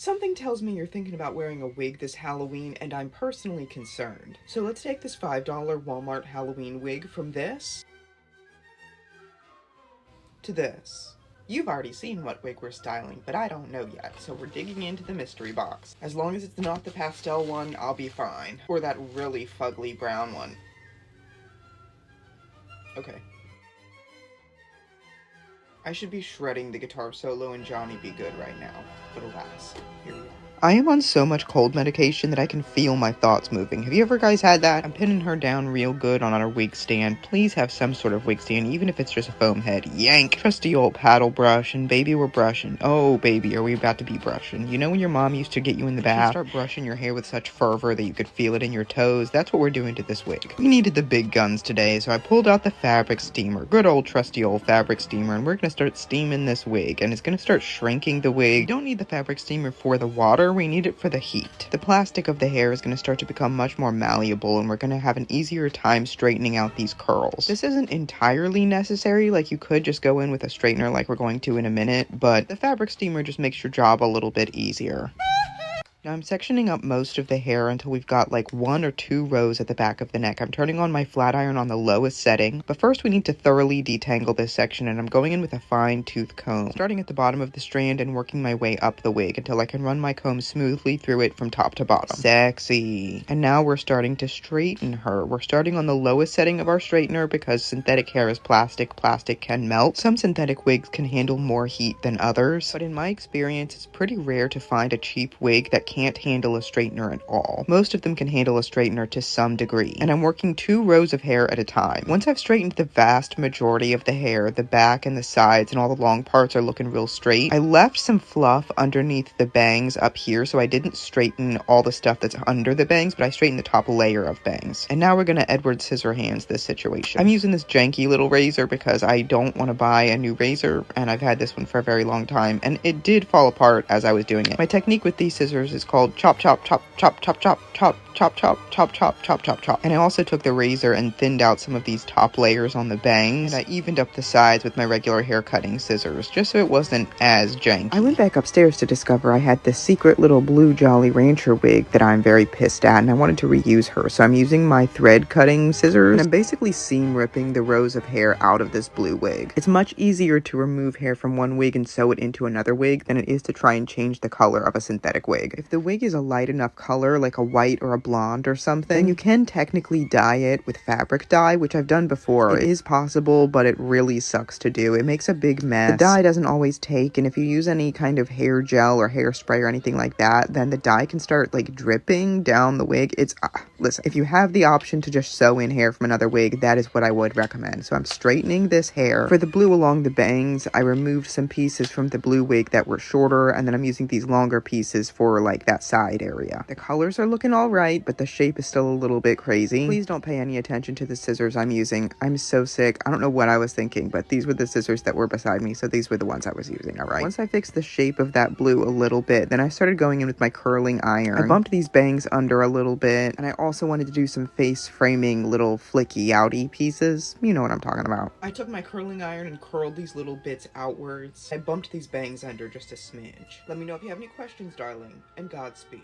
Something tells me you're thinking about wearing a wig this Halloween, and I'm personally concerned. So let's take this $5 Walmart Halloween wig from this to this. You've already seen what wig we're styling, but I don't know yet, so we're digging into the mystery box. As long as it's not the pastel one, I'll be fine. Or that really fugly brown one. Okay. I should be shredding the guitar solo in Johnny Be Good right now, but alas, here we are. I am on so much cold medication that I can feel my thoughts moving. Have you ever guys had that? I'm pinning her down real good on our wig stand. Please have some sort of wig stand, even if it's just a foam head. Yank! Trusty old paddle brush, and baby, we're brushing. Oh, baby, are we about to be brushing? You know when your mom used to get you in the bath? She'd start brushing your hair with such fervor that you could feel it in your toes. That's what we're doing to this wig. We needed the big guns today, so I pulled out the fabric steamer. Good old trusty old fabric steamer, and we're gonna start steaming this wig, and it's gonna start shrinking the wig. We don't need the fabric steamer for the water, we need it for the heat. The plastic of the hair is gonna start to become much more malleable, and we're gonna have an easier time straightening out these curls. This isn't entirely necessary, like you could just go in with a straightener like we're going to in a minute, but the fabric steamer just makes your job a little bit easier. Now I'm sectioning up most of the hair until we've got like 1 or 2 rows at the back of the neck. I'm turning on my flat iron on the lowest setting, but first we need to thoroughly detangle this section, and I'm going in with a fine tooth comb, starting at the bottom of the strand and working my way up the wig until I can run my comb smoothly through it from top to bottom. Sexy. And now we're starting to straighten her. We're starting on the lowest setting of our straightener because synthetic hair is plastic. Plastic can melt. Some synthetic wigs can handle more heat than others, but in my experience, it's pretty rare to find a cheap wig that can't handle a straightener at all. Most of them can handle a straightener to some degree, and I'm working 2 rows of hair at a time. Once I've straightened the vast majority of the hair, the back and the sides and all the long parts are looking real straight. I left some fluff underneath the bangs up here, so I didn't straighten all the stuff that's under the bangs, but I straightened the top layer of bangs. And now we're gonna Edward Scissorhands this situation. I'm using this janky little razor because I don't want to buy a new razor, and I've had this one for a very long time, and it did fall apart as I was doing it. My technique with these scissors is called chop, chop, chop, chop, chop, chop, chop, chop, chop, chop, chop, chop, chop, chop. And I also took the razor and thinned out some of these top layers on the bangs, and I evened up the sides with my regular hair cutting scissors, just so it wasn't as janky. I went back upstairs to discover I had this secret little blue Jolly Rancher wig that I'm very pissed at, and I wanted to reuse her, so I'm using my thread cutting scissors, and I'm basically seam ripping the rows of hair out of this blue wig. It's much easier to remove hair from one wig and sew it into another wig than it is to try and change the color of a synthetic wig. If the wig is a light enough color, like a white or a blonde or something, then you can technically dye it with fabric dye, which I've done before. It is possible, but it really sucks to do. It makes a big mess. The dye doesn't always take, and if you use any kind of hair gel or hairspray or anything like that, then the dye can start like dripping down the wig. It's, listen, if you have the option to just sew in hair from another wig, that is what I would recommend. So I'm straightening this hair. For the blue along the bangs, I removed some pieces from the blue wig that were shorter, and then I'm using these longer pieces for like that side area. The colors are looking all right, but the shape is still a little bit crazy. Please don't pay any attention to the scissors I'm using. I'm so sick. I don't know what I was thinking, but these were the scissors that were beside me, so these were the ones I was using, all right? Once I fixed the shape of that blue a little bit, then I started going in with my curling iron. I bumped these bangs under a little bit, and I also wanted to do some face framing little flicky outy pieces. You know what I'm talking about. I took my curling iron and curled these little bits outwards. I bumped these bangs under just a smidge. Let me know if you have any questions, darling, and Godspeed.